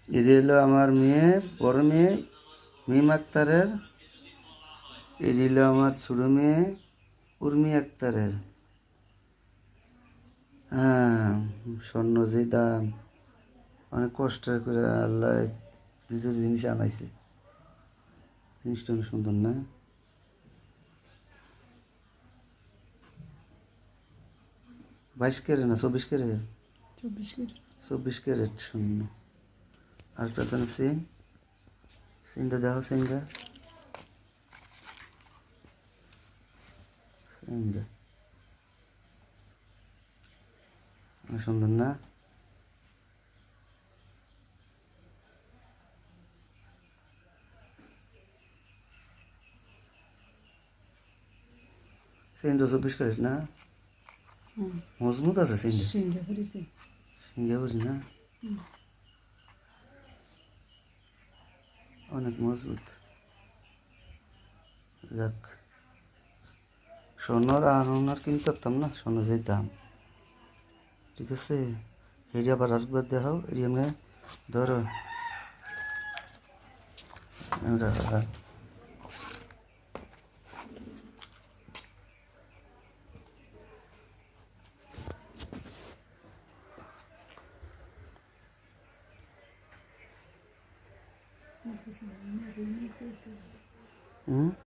এটি হলো আমার মেয়ে, বড় মেয়ে মিম আক্তারের। এটি হলো আমার ছোটো মেয়ে উর্মি আক্তারের। হ্যাঁ, স্বর্ণ যে দাম, অনেক কষ্ট করে আল্লাহ কিছু জিনিস আনাইছে। জিনিসটা অনেক সুন্দর না? 22 ক্যারেট না 24 ক্যারেট? 24 ক্যারেট। 24 ক্যারেট স্বর্ণ। আরেকটা যেন চেন, চেনটা দেখো, চেনটা চেনটা অনেক সুন্দর না? চেনটা 24 ক্যারেট না? মজবুত আছে চেনটা, সিঙ্গাপুরেছে। সিঙ্গাপুরি না? অনেক মজবুত। যাক, স্বর্ণর আর কিনতে পারতাম না, স্বর্ণ যে দাম। ঠিক আছে, হেরি আবার আরেকবার দেখাও। এটি আমরা ধরো আমরা হুম